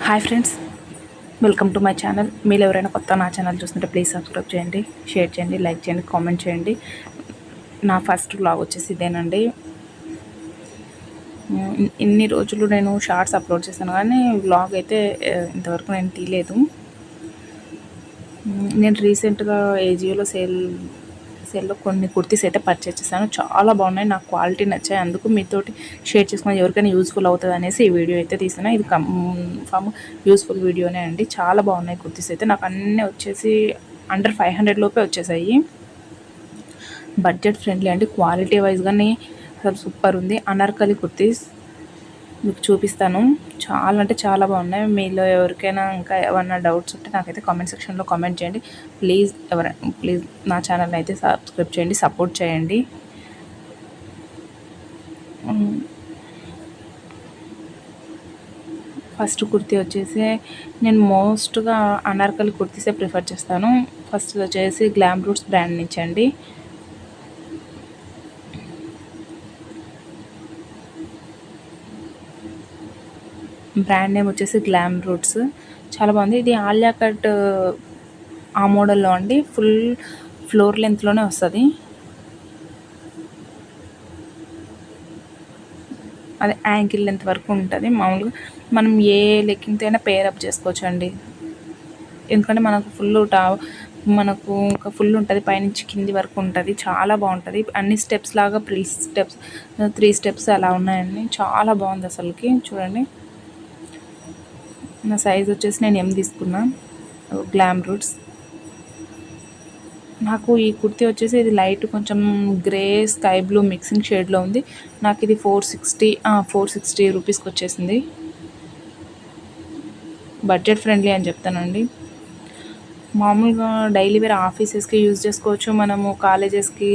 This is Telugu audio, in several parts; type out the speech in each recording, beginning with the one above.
Hi friends, welcome to my channel. మీరు ఎవరైనా కొత్త నా ఛానల్ చూస్తుంటే ప్లీజ్ సబ్స్క్రైబ్ చేయండి, షేర్ చేయండి, లైక్ చేయండి, కామెంట్ చేయండి. నా ఫస్ట్ వ్లాగ్ వచ్చేసి ఇదేనండి. ఇన్ని రోజులు నేను షార్ట్స్ అప్లోడ్ చేశాను కానీ వ్లాగ్ అయితే ఇంతవరకు నేను తీయలేదు. నేను రీసెంట్గా ఏజియోలో సేల్లో కొన్ని కుర్తీస్ అయితే పర్చేస్ చేశాను. చాలా బాగున్నాయి, నాకు క్వాలిటీ నచ్చాయి. అందుకు మీతోటి షేర్ చేసుకుని ఎవరికైనా యూజ్ఫుల్ అవుతుంది అనేసి ఈ వీడియో అయితే తీసిన. ఇది కన్ఫర్మ్ యూజ్ఫుల్ వీడియోనే అండి. చాలా బాగున్నాయి కుర్తీస్ అయితే. నాకు అన్నీ వచ్చేసి అండర్ 500 లోపే వచ్చేసాయి. బడ్జెట్ ఫ్రెండ్లీ అండి. క్వాలిటీ వైజ్ కానీ అసలు సూపర్ ఉంది. అనార్కలి కుర్తీస్ మీకు చూపిస్తాను. చాలా అంటే చాలా బాగున్నాయి. మీలో ఎవరికైనా ఇంకా ఏమన్నా డౌట్స్ ఉంటే నాకైతే కామెంట్ సెక్షన్లో కామెంట్ చేయండి. ప్లీజ్ నా ఛానల్ని అయితే సబ్స్క్రైబ్ చేయండి, సపోర్ట్ చేయండి. ఫస్ట్ కుర్తీ వచ్చేసి నేను మోస్ట్గా అనార్కలి కుర్తీసే ప్రిఫర్ చేస్తాను. ఫస్ట్ వచ్చేసి గ్లామ్ రూట్స్ బ్రాండ్ నుంచి అండి. బ్రాండ్ నేమ్ వచ్చేసి గ్లామ్ రూట్స్. చాలా బాగుంది. ఇది ఆలియా కట్ ఆ మోడల్లో అండి. ఫుల్ ఫ్లోర్ లెంత్లోనే వస్తుంది. అదే యాంకిల్ లెంత్ వరకు ఉంటుంది. మామూలుగా మనం ఏ లెగ్గింగ్తో అయినా పేరప్ చేసుకోవచ్చు అండి. ఎందుకంటే మనకు ఇంకా ఫుల్ ఉంటుంది, పైనుంచి కింది వరకు ఉంటుంది. చాలా బాగుంటుంది. అన్ని స్టెప్స్ లాగా 3 స్టెప్స్ అలా ఉన్నాయండి. చాలా బాగుంది అసలుకి. చూడండి, నా సైజ్ వచ్చేసి నేను M తీసుకున్నా. Glam roots. నాకు ఈ కుర్తీ వచ్చేసి ఇది లైట్ కొంచెం గ్రే స్కై బ్లూ మిక్సింగ్ షేడ్లో ఉంది. నాకు ఇది 460 రూపీస్కి వచ్చేసింది. బడ్జెట్ ఫ్రెండ్లీ అని చెప్తానండి. మామూలుగా డైలీ వేర్ ఆఫీసెస్కి యూజ్ చేసుకోవచ్చు, మనము కాలేజెస్కి,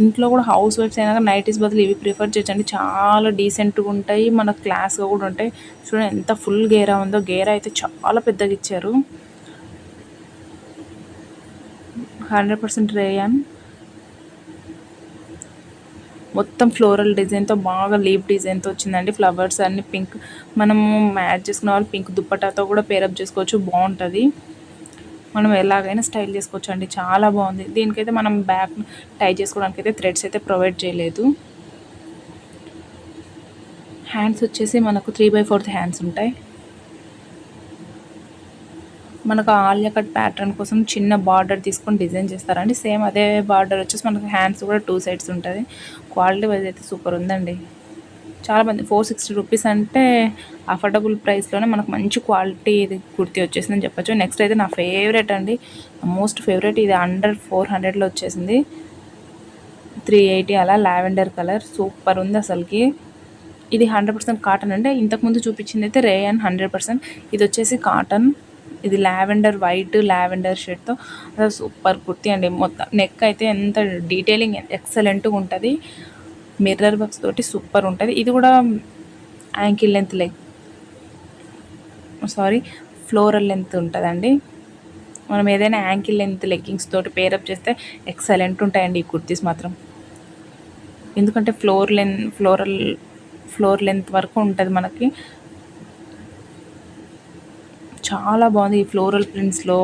ఇంట్లో కూడా హౌస్ వైఫ్స్ అయినా నైటీస్ బదులు ఇవి ప్రిఫర్ చేయొచ్చండి. చాలా డీసెంట్గా ఉంటాయి, మనకు క్లాస్గా కూడా ఉంటాయి. చూడండి ఎంత ఫుల్ గేరా ఉందో. గేరా అయితే చాలా పెద్దగా ఇచ్చారు. 100% రేయాన్. మొత్తం ఫ్లోరల్ డిజైన్తో, బాగా లీఫ్ డిజైన్తో వచ్చిందండి. ఫ్లవర్స్ అన్ని పింక్, మనము మ్యాచ్ చేసుకున్న వాళ్ళు పింక్ దుప్పటాతో కూడా పేరప్ చేసుకోవచ్చు. బాగుంటుంది. మనం ఎలాగైనా స్టైల్ చేసుకోవచ్చు అండి. చాలా బాగుంది. దీనికైతే మనం బ్యాక్ టై చేసుకోవడానికి అయితే థ్రెడ్స్ అయితే ప్రొవైడ్ చేయలేదు. హ్యాండ్స్ వచ్చేసి మనకు 3/4 హ్యాండ్స్ ఉంటాయి. మనకు ఆలియా కట్ ప్యాటర్న్ కోసం చిన్న బార్డర్ తీసుకొని డిజైన్ చేస్తారండి. సేమ్ అదే బార్డర్ వచ్చేసి మనకు హ్యాండ్స్ కూడా 2 సైడ్స్ ఉంటుంది. క్వాలిటీ వైజ్ అయితే సూపర్ ఉందండి. చాలా మంది 460 రూపీస్ అంటే అఫోర్డబుల్ ప్రైస్లోనే మనకు మంచి క్వాలిటీ ఇది కుర్తీ వచ్చేసిందని చెప్పొచ్చు. నెక్స్ట్ అయితే నా ఫేవరెట్ అండి, మోస్ట్ ఫేవరెట్. ఇది అండర్ 400లో వచ్చేసింది. 380 అలా, లావెండర్ కలర్. సూపర్ ఉంది అసలుకి. ఇది 100% కాటన్ అండి. ఇంతకుముందు చూపించింది అయితే రేయన్ 100%. ఇది వచ్చేసి కాటన్. ఇది లావెండర్, వైట్ లావెండర్ షేడ్తో అసలు సూపర్ కుర్తీ అండి. మొత్తం నెక్ అయితే ఎంత డీటెయిలింగ్ ఎక్సలెంట్గా ఉంటుంది. మిర్రర్ వర్క్స్ తోటి సూపర్ ఉంటుంది. ఇది కూడా యాంకిల్ లెంత్ ఫ్లోరల్ లెంత్ ఉంటుందండి. మనం ఏదైనా యాంకిల్ లెంత్ లెగ్గింగ్స్ తోటి పేరప్ చేస్తే ఎక్సలెంట్ ఉంటాయండి ఈ కుర్తీస్ మాత్రం. ఎందుకంటే ఫ్లోర్ లెంత్ వరకు ఉంటుంది మనకి. చాలా బాగుంది. ఈ ఫ్లోరల్ ప్రింట్స్లో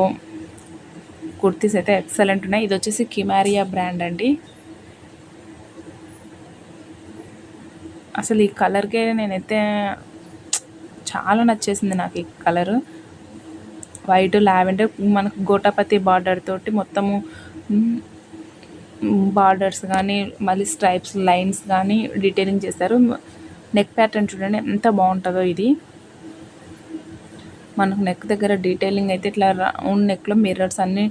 కుర్తీస్ అయితే ఎక్సలెంట్ ఉన్నాయి. ఇది వచ్చేసి కిమారియా బ్రాండ్ అండి. అసలు ఈ కలర్కే నేనైతే చాలా నచ్చేసింది నాకు ఈ కలరు. వైట్ లావెండర్, మనకు గోటాపతి బార్డర్ తోటి మొత్తము బార్డర్స్ కానీ, మళ్ళీ స్ట్రైప్స్, లైన్స్ కానీ డీటెయిలింగ్ చేస్తారు. నెక్ ప్యాటర్న్ చూడండి ఎంత బాగుంటుందో. ఇది మనకు నెక్ దగ్గర డీటెయిలింగ్ అయితే ఇట్లా రౌండ్ నెక్లో మిర్రర్స్ అన్నీ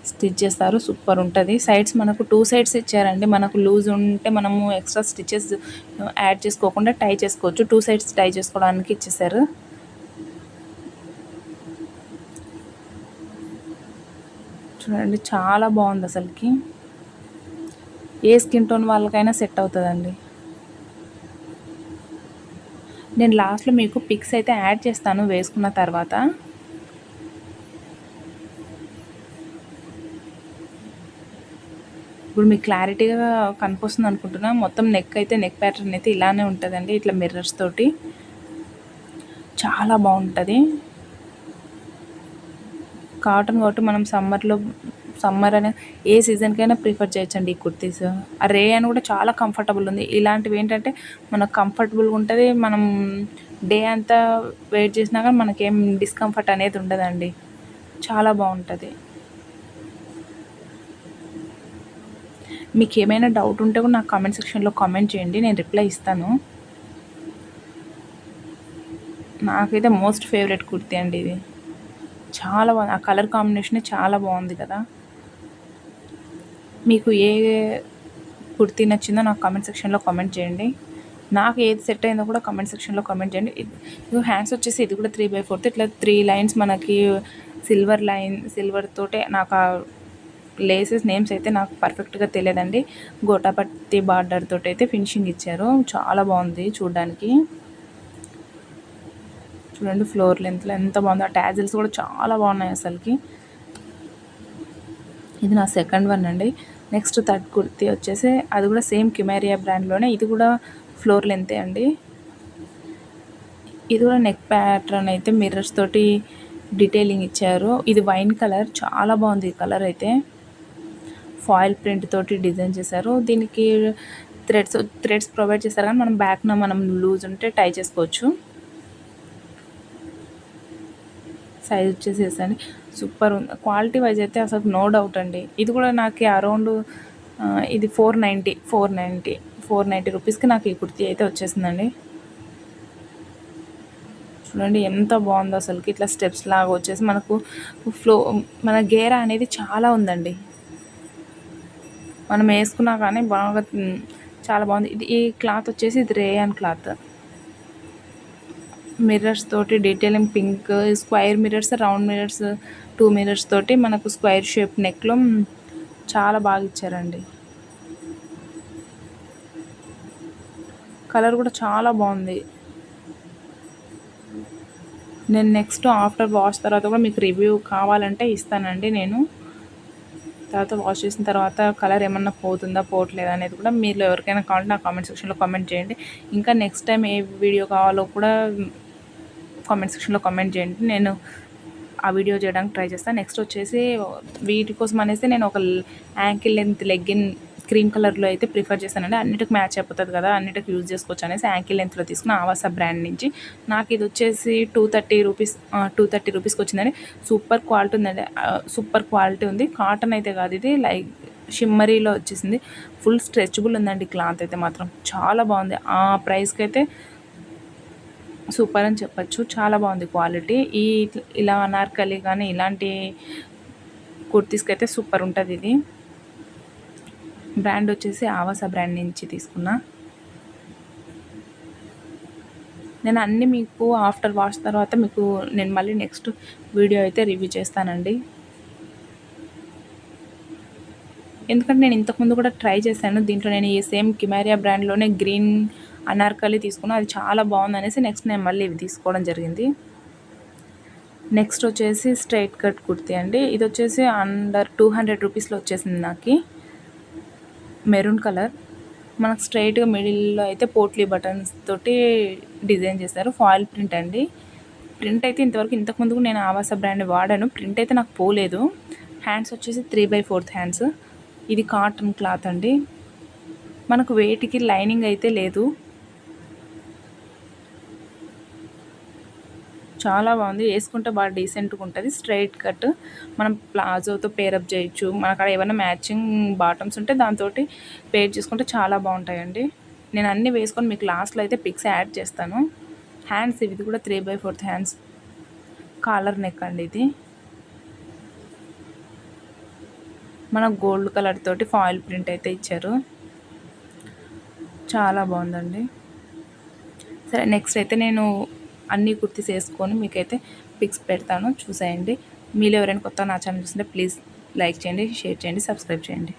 స్టిచ్ చేస్తారు. సూపర్ ఉంటుంది. సైడ్స్ మనకు 2 సైడ్స్ ఇచ్చారండి. మనకు లూజ్ ఉంటే మనము ఎక్స్ట్రా స్టిచెస్ యాడ్ చేసుకోకుండా టై చేసుకోవచ్చు. 2 సైడ్స్ టై చేసుకోవడానికి ఇచ్చేసారు. చూడండి చాలా బాగుంది అసలుకి. ఏ స్కిన్ టోన్ వాళ్ళకైనా సెట్ అవుతుందండి. నేను లాస్ట్లో మీకు పిక్స్ అయితే యాడ్ చేస్తాను వేసుకున్న తర్వాత. ఇప్పుడు మీకు క్లారిటీగా కనిపిస్తుంది అనుకుంటున్నా. మొత్తం నెక్ ప్యాటర్న్ అయితే ఇలానే ఉంటుందండి, ఇట్లా మిర్రర్స్ తోటి. చాలా బాగుంటుంది. కాటన్ కాబట్టి మనం సమ్మర్ అనే ఏ సీజన్కైనా ప్రిఫర్ చేయొచ్చండి ఈ కుర్తీస్. ఆ రేయన్ కూడా చాలా కంఫర్టబుల్ ఉంది. ఇలాంటివి ఏంటంటే మనకు కంఫర్టబుల్గా ఉంటుంది. మనం డే అంతా వెయిట్ చేసినా కానీ మనకేం డిస్కంఫర్ట్ అనేది ఉండదండి. చాలా బాగుంటుంది. మీకు ఏమైనా డౌట్ ఉంటే కూడా నాకు కామెంట్ సెక్షన్లో కామెంట్ చేయండి, నేను రిప్లై ఇస్తాను. నాకైతే మోస్ట్ ఫేవరెట్ కుర్తీ అండి ఇది. చాలా బాగుంది. ఆ కలర్ కాంబినేషన్ చాలా బాగుంది కదా. మీకు ఏ కుర్తీ నచ్చిందో నాకు కామెంట్ సెక్షన్లో కామెంట్ చేయండి. నాకు ఏది సెట్ అయిందో కూడా కామెంట్ సెక్షన్లో కామెంట్ చేయండి. ఇది హ్యాండ్స్ వచ్చేసి ఇది కూడా 3/4 ఇట్లా 3 లైన్స్ మనకి సిల్వర్ తోటే. నాకు ఆ లేసెస్ నేమ్స్ అయితే నాకు పర్ఫెక్ట్గా తెలియదండి. గోటాపత్తి బార్డర్ తోటి అయితే ఫినిషింగ్ ఇచ్చారు. చాలా బాగుంది చూడడానికి. చూడండి ఫ్లోర్ లెంత్లో ఎంత బాగుందో. ఆ ట్యాజిల్స్ కూడా చాలా బాగున్నాయి అసలుకి. ఇది నా సెకండ్ వన్ అండి. నెక్స్ట్ థర్డ్ కుర్తీ వచ్చేసి అది కూడా సేమ్ కిమేరియా బ్రాండ్లోనే. ఇది కూడా ఫ్లోర్ లెంతే అండి. ఇది కూడా నెక్ ప్యాటర్న్ అయితే మిర్రర్స్ తోటి డీటెయిలింగ్ ఇచ్చారు. ఇది వైన్ కలర్, చాలా బాగుంది ఈ కలర్ అయితే. ఫాయిల్ ప్రింట్ తోటి డిజైన్ చేశారు. దీనికి థ్రెడ్స్ ప్రొవైడ్ చేస్తారు కానీ మనం బ్యాక్న మనం లూజ్ ఉంటే టై చేసుకోవచ్చు. సైజ్ వచ్చేసి వేసండి సూపర్ ఉంది. క్వాలిటీ వైజ్ అయితే అసలు నో డౌట్ అండి. ఇది కూడా నాకు అరౌండ్ ఇది 490 రూపీస్కి నాకు ఈ కుర్తీ అయితే వచ్చేసిందండి. చూడండి ఎంత బాగుందో అసలుకి. ఇట్లా స్టెప్స్ లాగా వచ్చేసి మనకు మన గేరా అనేది చాలా ఉందండి. మనం వేసుకున్నా కానీ బాగా చాలా బాగుంది. ఈ క్లాత్ వచ్చేసి ఇది రేయాన్ క్లాత్. మిర్రర్స్ తోటి detailing pink, square mirrors, round mirrors, 2 mirrors తోటి మనకు స్క్వైర్ షేప్ నెక్లో చాలా బాగా ఇచ్చారండి. కలర్ కూడా చాలా బాగుంది. నేను నెక్స్ట్ ఆఫ్టర్ వాష్ తర్వాత కూడా మీకు రివ్యూ కావాలంటే ఇస్తానండి. నేను తర్వాత వాష్ చేసిన తర్వాత కలర్ ఏమన్నా పోతుందా పోవట్లేదా అనేది కూడా మీరు ఎవరికైనా కావాలంటే నా కామెంట్ సెక్షన్లో కామెంట్ చేయండి. ఇంకా నెక్స్ట్ టైం ఏ వీడియో కావాలో కూడా కామెంట్ సెక్షన్లో కామెంట్ చేయండి. నేను ఆ వీడియో చేయడానికి ట్రై చేస్తాను. నెక్స్ట్ వచ్చేసి వీటి కోసం అనేసి నేను ఒక యాంకిల్ లెంత్ లెగ్గిన్ క్రీమ్ కలర్లో అయితే ప్రిఫర్ చేశానండి. అన్నిటికి మ్యాచ్ అయిపోతుంది కదా, అన్నిటికి యూజ్ చేసుకోవచ్చు అనేసి యాంకిల్ లెంత్లో తీసుకున్న ఆవాసా బ్రాండ్ నుంచి. నాకు ఇది వచ్చేసి 230 రూపీస్కి వచ్చిందండి. సూపర్ క్వాలిటీ ఉందండి. సూపర్ క్వాలిటీ ఉంది. కాటన్ అయితే కాదు, ఇది లైక్ షిమ్మరీలో వచ్చేసింది. ఫుల్ స్ట్రెచబుల్ ఉందండి క్లాత్ అయితే మాత్రం చాలా బాగుంది. ఆ ప్రైస్కి అయితే సూపర్ అని చెప్పచ్చు. చాలా బాగుంది క్వాలిటీ. ఇలా అనార్కలి కానీ ఇలాంటి కుర్తీస్కి అయితే సూపర్ ఉంటుంది. ఇది బ్రాండ్ వచ్చేసి ఆవాసా బ్రాండ్ నుంచి తీసుకున్నా. నేను అన్నీ మీకు ఆఫ్టర్ వాష్ తర్వాత మీకు నేను మళ్ళీ నెక్స్ట్ వీడియో అయితే రివ్యూ చేస్తానండి. ఎందుకంటే నేను ఇంతకుముందు కూడా ట్రై చేశాను. దీంట్లో నేను ఈ సేమ్ కిమేరియా బ్రాండ్లోనే గ్రీన్ అనార్కలి తీసుకున్నా, అది చాలా బాగుంది అనేసి నెక్స్ట్ నేను మళ్ళీ ఇవి తీసుకోవడం జరిగింది. నెక్స్ట్ వచ్చేసి స్ట్రైట్ కట్ కుర్తీ అండి. ఇది వచ్చేసి అండర్ 200 రూపీస్లో వచ్చేసింది నాకు. మెరూన్ కలర్, మనకు స్ట్రైట్గా మిడిల్లో అయితే పోట్లీ బటన్స్ తోటి డిజైన్ చేశారు. ఫాయిల్ ప్రింట్ అండి. ప్రింట్ అయితే ఇంతకుముందు నేను ఆవాసా బ్రాండ్ వాడాను. ప్రింట్ అయితే నాకు పోలేదు. హ్యాండ్స్ వచ్చేసి 3/4 హ్యాండ్స్. ఇది కాటన్ క్లాత్ అండి. మనకు వెయిట్కి లైనింగ్ అయితే లేదు. చాలా బాగుంది. వేసుకుంటే బాగా డీసెంట్గా ఉంటుంది. స్ట్రైట్ కట్, మనం ప్లాజోతో పేరప్ చేయొచ్చు. మన అక్కడ ఏమైనా మ్యాచింగ్ బాటమ్స్ ఉంటే దాంతో పేర్ చేసుకుంటే చాలా బాగుంటాయండి. నేను అన్నీ వేసుకొని మీకు లాస్ట్లో అయితే పిక్స్ యాడ్ చేస్తాను. హ్యాండ్స్ ఇది కూడా 3/4 హ్యాండ్స్. కాలర్ నెక్ అండి. ఇది మన గోల్డ్ కలర్ తోటి ఫాయిల్ ప్రింట్ అయితే ఇచ్చారు. చాలా బాగుందండి. సరే నెక్స్ట్ అయితే నేను అన్ని కుర్తీస్ వేసుకొని మీకైతే పిక్స్ పెడతాను, చూసేయండి. మీరు ఎవరైనా కొత్త నా ఛానల్ చూస్తుంటే ప్లీజ్ లైక్ చేయండి, షేర్ చేయండి, సబ్స్క్రైబ్ చేయండి.